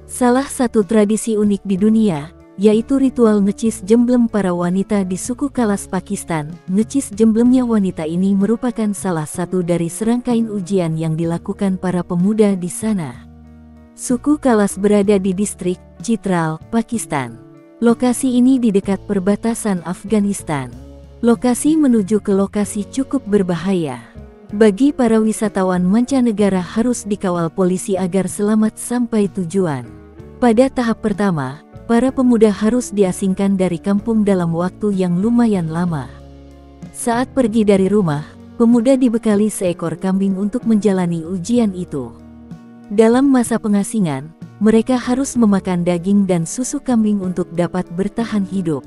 Salah satu tradisi unik di dunia, yaitu ritual ngecis jemblem para wanita di suku Kalas Pakistan. Ngecis jemblemnya wanita ini merupakan salah satu dari serangkaian ujian yang dilakukan para pemuda di sana. Suku Kalas berada di distrik Chitral, Pakistan. Lokasi ini di dekat perbatasan Afghanistan. Lokasi menuju ke lokasi cukup berbahaya. Bagi para wisatawan mancanegara harus dikawal polisi agar selamat sampai tujuan. Pada tahap pertama, para pemuda harus diasingkan dari kampung dalam waktu yang lumayan lama. Saat pergi dari rumah, pemuda dibekali seekor kambing untuk menjalani ujian itu. Dalam masa pengasingan, mereka harus memakan daging dan susu kambing untuk dapat bertahan hidup.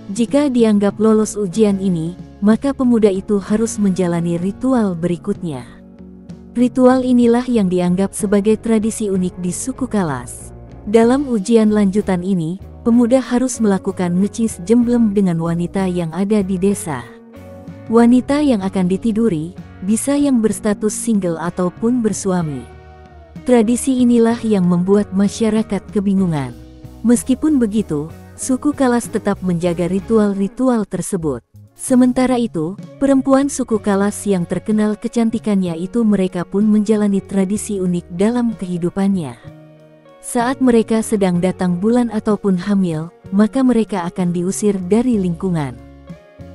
Jika dianggap lolos ujian ini, maka pemuda itu harus menjalani ritual berikutnya. Ritual inilah yang dianggap sebagai tradisi unik di suku Kalas. Dalam ujian lanjutan ini, pemuda harus melakukan ngecis jemblem dengan wanita yang ada di desa. Wanita yang akan ditiduri, bisa yang berstatus single ataupun bersuami. Tradisi inilah yang membuat masyarakat kebingungan. Meskipun begitu, suku Kalas tetap menjaga ritual-ritual tersebut. Sementara itu, perempuan suku Kalas yang terkenal kecantikannya itu mereka pun menjalani tradisi unik dalam kehidupannya. Saat mereka sedang datang bulan ataupun hamil, maka mereka akan diusir dari lingkungan.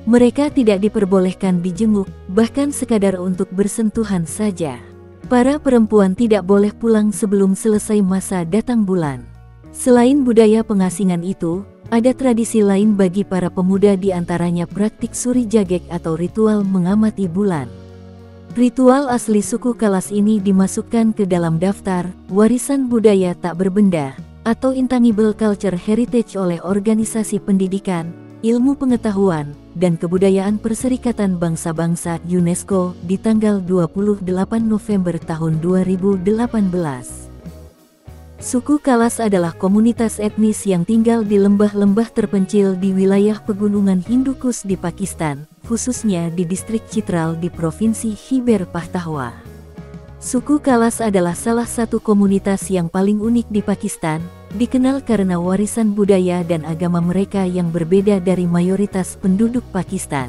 Mereka tidak diperbolehkan dijenguk, bahkan sekadar untuk bersentuhan saja. Para perempuan tidak boleh pulang sebelum selesai masa datang bulan. Selain budaya pengasingan itu, ada tradisi lain bagi para pemuda, di antaranya praktik suri jagek atau ritual mengamati bulan. Ritual asli suku Kalas ini dimasukkan ke dalam daftar warisan budaya tak berbenda atau Intangible Culture Heritage oleh Organisasi Pendidikan, Ilmu Pengetahuan, dan Kebudayaan Perserikatan Bangsa-Bangsa UNESCO di tanggal 28 November tahun 2018. Suku Kalas adalah komunitas etnis yang tinggal di lembah-lembah terpencil di wilayah pegunungan Hindu Kush di Pakistan, khususnya di distrik Chitral di Provinsi Khyber Pakhtunkhwa. Suku Kalas adalah salah satu komunitas yang paling unik di Pakistan, dikenal karena warisan budaya dan agama mereka yang berbeda dari mayoritas penduduk Pakistan.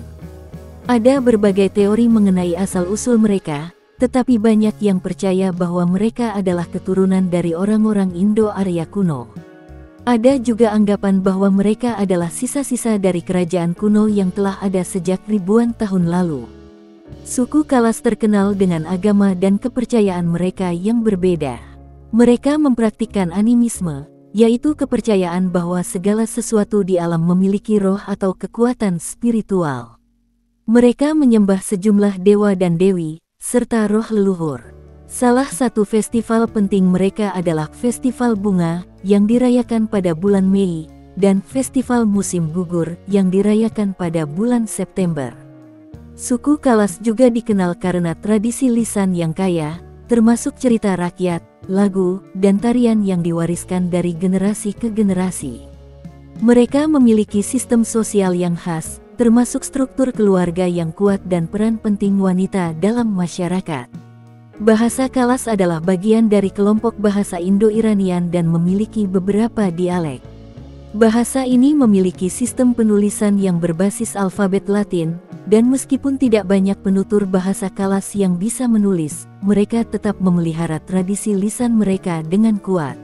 Ada berbagai teori mengenai asal-usul mereka, tetapi banyak yang percaya bahwa mereka adalah keturunan dari orang-orang Indo-Arya kuno. Ada juga anggapan bahwa mereka adalah sisa-sisa dari kerajaan kuno yang telah ada sejak ribuan tahun lalu. Suku Kalas terkenal dengan agama dan kepercayaan mereka yang berbeda. Mereka mempraktikkan animisme, yaitu kepercayaan bahwa segala sesuatu di alam memiliki roh atau kekuatan spiritual. Mereka menyembah sejumlah dewa dan dewi, serta roh leluhur. Salah satu festival penting mereka adalah Festival Bunga yang dirayakan pada bulan Mei, dan Festival Musim Gugur yang dirayakan pada bulan September. Suku Kalas juga dikenal karena tradisi lisan yang kaya, termasuk cerita rakyat, lagu, dan tarian yang diwariskan dari generasi ke generasi. Mereka memiliki sistem sosial yang khas, termasuk struktur keluarga yang kuat dan peran penting wanita dalam masyarakat. Bahasa Kalas adalah bagian dari kelompok bahasa Indo-Iranian dan memiliki beberapa dialek. Bahasa ini memiliki sistem penulisan yang berbasis alfabet Latin, dan meskipun tidak banyak penutur bahasa Kalas yang bisa menulis, mereka tetap memelihara tradisi lisan mereka dengan kuat.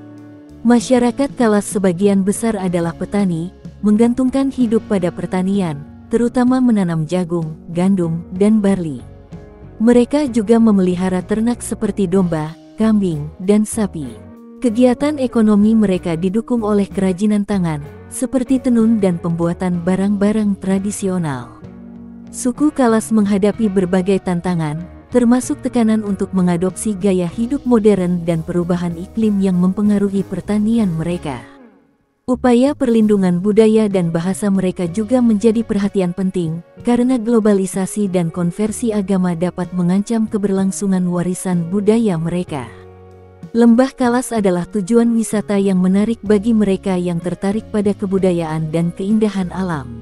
Masyarakat Kalas sebagian besar adalah petani, menggantungkan hidup pada pertanian, terutama menanam jagung, gandum, dan barli. Mereka juga memelihara ternak seperti domba, kambing, dan sapi. Kegiatan ekonomi mereka didukung oleh kerajinan tangan, seperti tenun dan pembuatan barang-barang tradisional. Suku Kalas menghadapi berbagai tantangan, termasuk tekanan untuk mengadopsi gaya hidup modern dan perubahan iklim yang mempengaruhi pertanian mereka. Upaya perlindungan budaya dan bahasa mereka juga menjadi perhatian penting, karena globalisasi dan konversi agama dapat mengancam keberlangsungan warisan budaya mereka. Lembah Kalas adalah tujuan wisata yang menarik bagi mereka yang tertarik pada kebudayaan dan keindahan alam.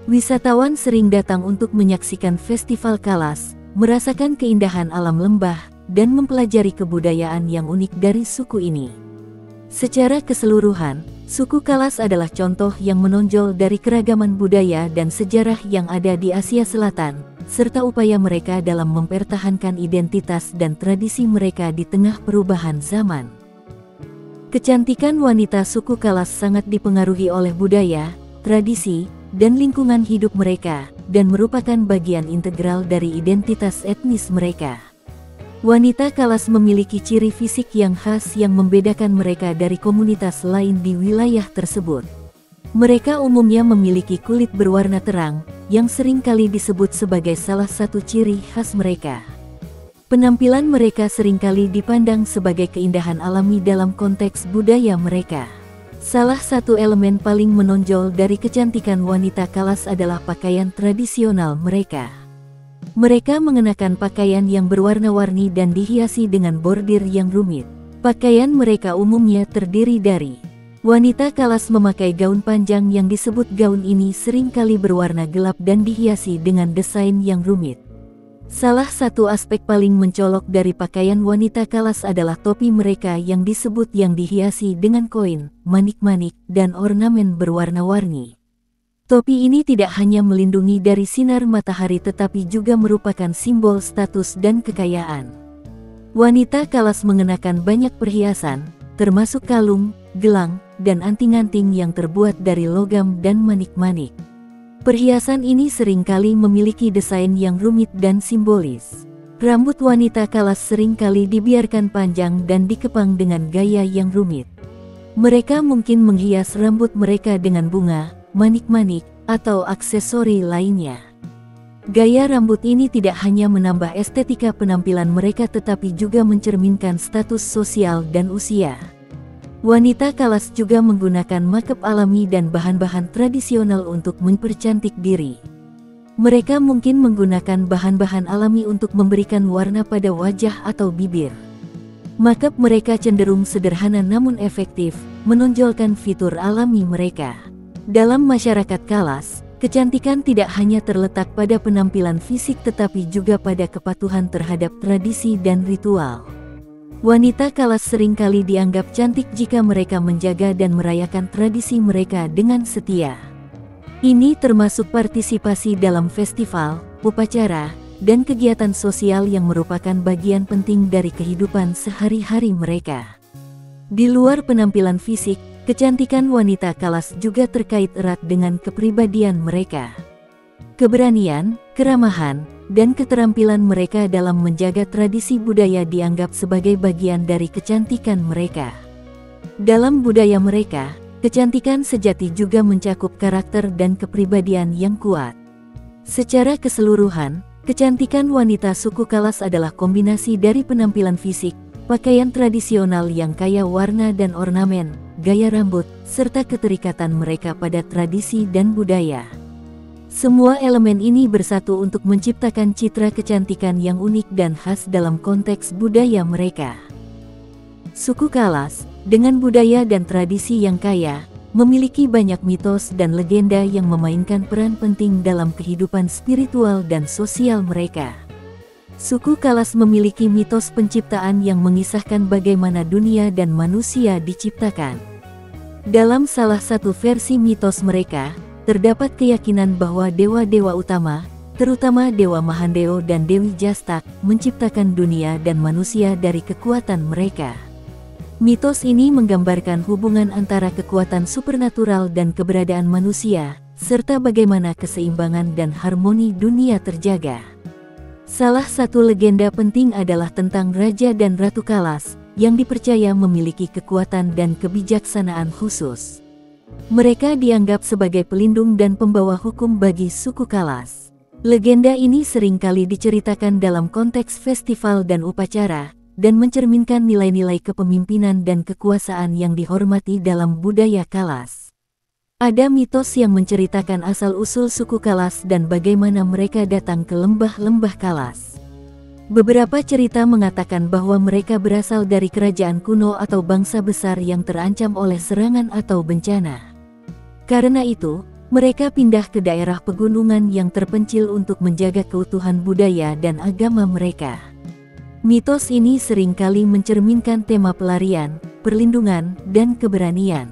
Wisatawan sering datang untuk menyaksikan Festival Kalas, merasakan keindahan alam lembah, dan mempelajari kebudayaan yang unik dari suku ini. Secara keseluruhan, suku Kalas adalah contoh yang menonjol dari keragaman budaya dan sejarah yang ada di Asia Selatan, serta upaya mereka dalam mempertahankan identitas dan tradisi mereka di tengah perubahan zaman. Kecantikan wanita suku Kalas sangat dipengaruhi oleh budaya, tradisi, dan lingkungan hidup mereka, dan merupakan bagian integral dari identitas etnis mereka. Wanita Kalas memiliki ciri fisik yang khas yang membedakan mereka dari komunitas lain di wilayah tersebut. Mereka umumnya memiliki kulit berwarna terang, yang sering kali disebut sebagai salah satu ciri khas mereka. Penampilan mereka seringkali dipandang sebagai keindahan alami dalam konteks budaya mereka. Salah satu elemen paling menonjol dari kecantikan wanita Kalas adalah pakaian tradisional mereka. Mereka mengenakan pakaian yang berwarna-warni dan dihiasi dengan bordir yang rumit. Pakaian mereka umumnya terdiri dari wanita Kalas memakai gaun panjang yang disebut gaun ini seringkali berwarna gelap dan dihiasi dengan desain yang rumit. Salah satu aspek paling mencolok dari pakaian wanita Kalas adalah topi mereka yang disebut yang dihiasi dengan koin, manik-manik, dan ornamen berwarna-warni. Topi ini tidak hanya melindungi dari sinar matahari tetapi juga merupakan simbol status dan kekayaan. Wanita Kalas mengenakan banyak perhiasan, termasuk kalung, gelang, dan anting-anting yang terbuat dari logam dan manik-manik. Perhiasan ini seringkali memiliki desain yang rumit dan simbolis. Rambut wanita Kalas seringkali dibiarkan panjang dan dikepang dengan gaya yang rumit. Mereka mungkin menghias rambut mereka dengan bunga, manik-manik, atau aksesori lainnya. Gaya rambut ini tidak hanya menambah estetika penampilan mereka tetapi juga mencerminkan status sosial dan usia. Wanita Kalas juga menggunakan makeup alami dan bahan-bahan tradisional untuk mempercantik diri. Mereka mungkin menggunakan bahan-bahan alami untuk memberikan warna pada wajah atau bibir. Makeup mereka cenderung sederhana namun efektif, menonjolkan fitur alami mereka. Dalam masyarakat Kalas, kecantikan tidak hanya terletak pada penampilan fisik tetapi juga pada kepatuhan terhadap tradisi dan ritual. Wanita Kalas seringkali dianggap cantik jika mereka menjaga dan merayakan tradisi mereka dengan setia. Ini termasuk partisipasi dalam festival, upacara, dan kegiatan sosial yang merupakan bagian penting dari kehidupan sehari-hari mereka. Di luar penampilan fisik, kecantikan wanita Kalas juga terkait erat dengan kepribadian mereka. Keberanian, keramahan, dan keterampilan mereka dalam menjaga tradisi budaya dianggap sebagai bagian dari kecantikan mereka. Dalam budaya mereka, kecantikan sejati juga mencakup karakter dan kepribadian yang kuat. Secara keseluruhan, kecantikan wanita suku Kalas adalah kombinasi dari penampilan fisik, pakaian tradisional yang kaya warna dan ornamen, gaya rambut, serta keterikatan mereka pada tradisi dan budaya. Semua elemen ini bersatu untuk menciptakan citra kecantikan yang unik dan khas dalam konteks budaya mereka. Suku Kalas, dengan budaya dan tradisi yang kaya, memiliki banyak mitos dan legenda yang memainkan peran penting dalam kehidupan spiritual dan sosial mereka. Suku Kalas memiliki mitos penciptaan yang mengisahkan bagaimana dunia dan manusia diciptakan. Dalam salah satu versi mitos mereka, terdapat keyakinan bahwa dewa-dewa utama, terutama Dewa Mahandeo dan Dewi Jastak, menciptakan dunia dan manusia dari kekuatan mereka. Mitos ini menggambarkan hubungan antara kekuatan supernatural dan keberadaan manusia, serta bagaimana keseimbangan dan harmoni dunia terjaga. Salah satu legenda penting adalah tentang Raja dan Ratu Kalas, yang dipercaya memiliki kekuatan dan kebijaksanaan khusus. Mereka dianggap sebagai pelindung dan pembawa hukum bagi suku Kalas. Legenda ini seringkali diceritakan dalam konteks festival dan upacara, dan mencerminkan nilai-nilai kepemimpinan dan kekuasaan yang dihormati dalam budaya Kalas. Ada mitos yang menceritakan asal-usul suku Kalas dan bagaimana mereka datang ke lembah-lembah Kalas. Beberapa cerita mengatakan bahwa mereka berasal dari kerajaan kuno atau bangsa besar yang terancam oleh serangan atau bencana. Karena itu, mereka pindah ke daerah pegunungan yang terpencil untuk menjaga keutuhan budaya dan agama mereka. Mitos ini seringkali mencerminkan tema pelarian, perlindungan, dan keberanian.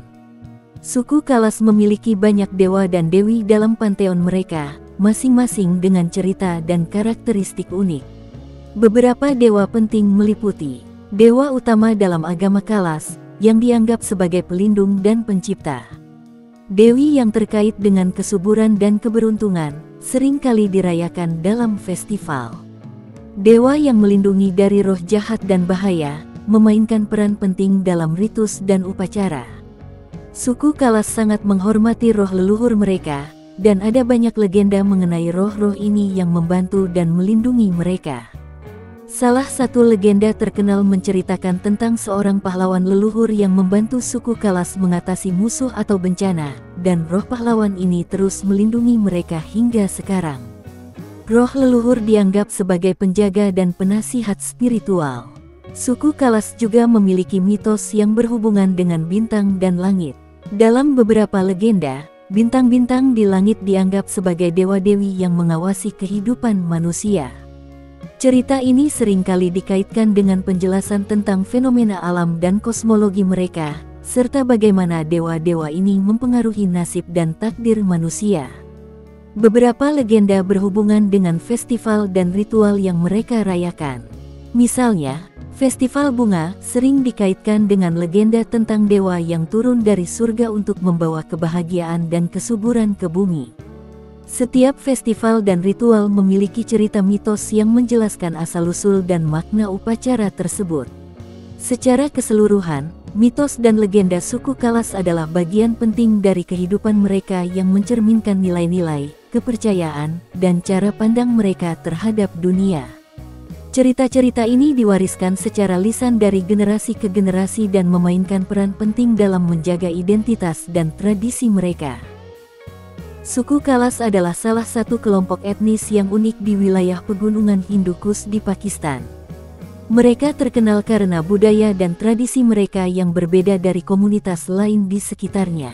Suku Kalas memiliki banyak dewa dan dewi dalam panteon mereka, masing-masing dengan cerita dan karakteristik unik. Beberapa dewa penting meliputi dewa utama dalam agama Kalas, yang dianggap sebagai pelindung dan pencipta. Dewi yang terkait dengan kesuburan dan keberuntungan, seringkali dirayakan dalam festival. Dewa yang melindungi dari roh jahat dan bahaya, memainkan peran penting dalam ritus dan upacara. Suku Kalas sangat menghormati roh leluhur mereka, dan ada banyak legenda mengenai roh-roh ini yang membantu dan melindungi mereka. Salah satu legenda terkenal menceritakan tentang seorang pahlawan leluhur yang membantu suku Kalas mengatasi musuh atau bencana, dan roh pahlawan ini terus melindungi mereka hingga sekarang. Roh leluhur dianggap sebagai penjaga dan penasihat spiritual. Suku Kalas juga memiliki mitos yang berhubungan dengan bintang dan langit. Dalam beberapa legenda, bintang-bintang di langit dianggap sebagai dewa-dewi yang mengawasi kehidupan manusia. Cerita ini seringkali dikaitkan dengan penjelasan tentang fenomena alam dan kosmologi mereka, serta bagaimana dewa-dewa ini mempengaruhi nasib dan takdir manusia. Beberapa legenda berhubungan dengan festival dan ritual yang mereka rayakan. Misalnya, festival bunga sering dikaitkan dengan legenda tentang dewa yang turun dari surga untuk membawa kebahagiaan dan kesuburan ke bumi. Setiap festival dan ritual memiliki cerita mitos yang menjelaskan asal-usul dan makna upacara tersebut. Secara keseluruhan, mitos dan legenda suku Kalas adalah bagian penting dari kehidupan mereka yang mencerminkan nilai-nilai, kepercayaan, dan cara pandang mereka terhadap dunia. Cerita-cerita ini diwariskan secara lisan dari generasi ke generasi dan memainkan peran penting dalam menjaga identitas dan tradisi mereka. Suku Kalas adalah salah satu kelompok etnis yang unik di wilayah pegunungan Hindu Kush di Pakistan. Mereka terkenal karena budaya dan tradisi mereka yang berbeda dari komunitas lain di sekitarnya.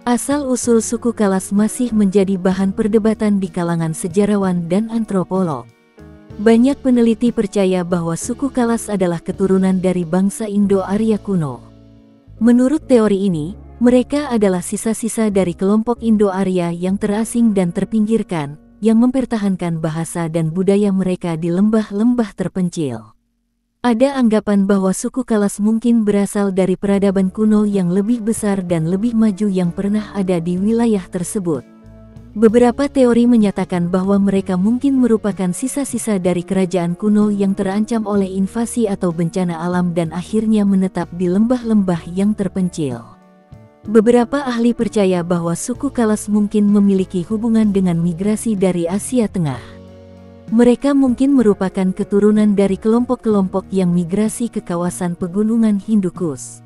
Asal-usul suku Kalas masih menjadi bahan perdebatan di kalangan sejarawan dan antropolog. Banyak peneliti percaya bahwa suku Kalas adalah keturunan dari bangsa Indo-Arya kuno. Menurut teori ini, mereka adalah sisa-sisa dari kelompok Indo-Arya yang terasing dan terpinggirkan, yang mempertahankan bahasa dan budaya mereka di lembah-lembah terpencil. Ada anggapan bahwa suku Kalas mungkin berasal dari peradaban kuno yang lebih besar dan lebih maju yang pernah ada di wilayah tersebut. Beberapa teori menyatakan bahwa mereka mungkin merupakan sisa-sisa dari kerajaan kuno yang terancam oleh invasi atau bencana alam dan akhirnya menetap di lembah-lembah yang terpencil. Beberapa ahli percaya bahwa suku Kalas mungkin memiliki hubungan dengan migrasi dari Asia Tengah. Mereka mungkin merupakan keturunan dari kelompok-kelompok yang migrasi ke kawasan pegunungan Hindu Kush.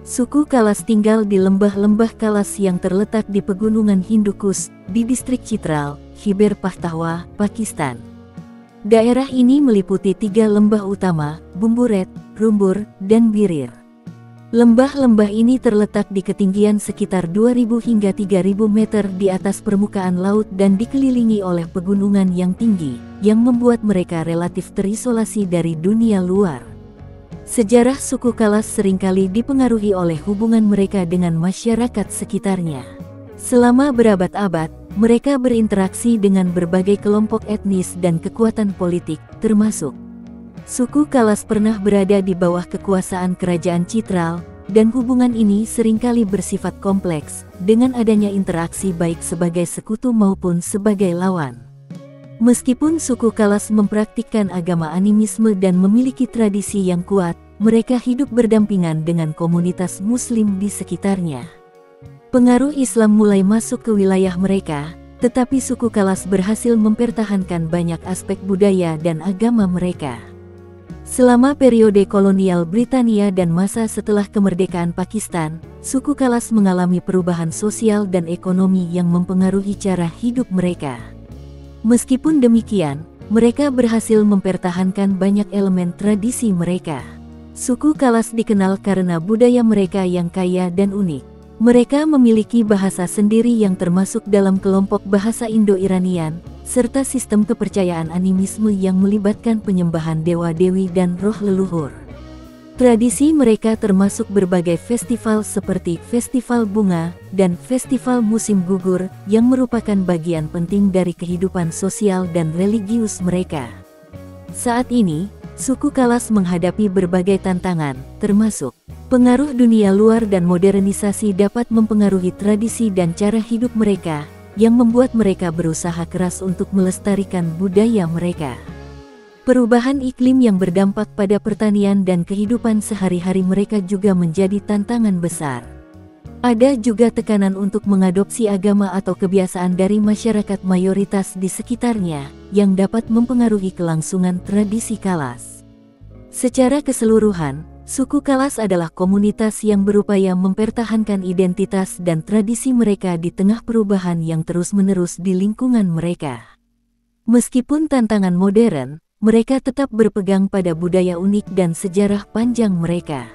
Suku Kalas tinggal di lembah-lembah Kalas yang terletak di pegunungan Hindu Kush, di distrik Chitral, Khyber Pakhtunkhwa, Pakistan. Daerah ini meliputi 3 lembah utama, Bumburet, Rumbur, dan Birir. Lembah-lembah ini terletak di ketinggian sekitar 2.000 hingga 3.000 meter di atas permukaan laut dan dikelilingi oleh pegunungan yang tinggi, yang membuat mereka relatif terisolasi dari dunia luar. Sejarah suku Kalas seringkali dipengaruhi oleh hubungan mereka dengan masyarakat sekitarnya. Selama berabad-abad, mereka berinteraksi dengan berbagai kelompok etnis dan kekuatan politik, termasuk suku Kalas pernah berada di bawah kekuasaan kerajaan Chitral, dan hubungan ini seringkali bersifat kompleks, dengan adanya interaksi baik sebagai sekutu maupun sebagai lawan. Meskipun suku Kalas mempraktikkan agama animisme dan memiliki tradisi yang kuat, mereka hidup berdampingan dengan komunitas Muslim di sekitarnya. Pengaruh Islam mulai masuk ke wilayah mereka, tetapi suku Kalas berhasil mempertahankan banyak aspek budaya dan agama mereka. Selama periode kolonial Britania dan masa setelah kemerdekaan Pakistan, suku Kalas mengalami perubahan sosial dan ekonomi yang mempengaruhi cara hidup mereka. Meskipun demikian, mereka berhasil mempertahankan banyak elemen tradisi mereka. Suku Kalas dikenal karena budaya mereka yang kaya dan unik. Mereka memiliki bahasa sendiri yang termasuk dalam kelompok bahasa Indo-Iranian, serta sistem kepercayaan animisme yang melibatkan penyembahan dewa-dewi dan roh leluhur. Tradisi mereka termasuk berbagai festival seperti Festival Bunga dan Festival Musim Gugur yang merupakan bagian penting dari kehidupan sosial dan religius mereka. Saat ini, suku Kalas menghadapi berbagai tantangan, termasuk pengaruh dunia luar dan modernisasi dapat mempengaruhi tradisi dan cara hidup mereka, yang membuat mereka berusaha keras untuk melestarikan budaya mereka. Perubahan iklim yang berdampak pada pertanian dan kehidupan sehari-hari mereka juga menjadi tantangan besar. Ada juga tekanan untuk mengadopsi agama atau kebiasaan dari masyarakat mayoritas di sekitarnya, yang dapat mempengaruhi kelangsungan tradisi Kalas. Secara keseluruhan, suku Kalas adalah komunitas yang berupaya mempertahankan identitas dan tradisi mereka di tengah perubahan yang terus-menerus di lingkungan mereka. Meskipun tantangan modern, mereka tetap berpegang pada budaya unik dan sejarah panjang mereka.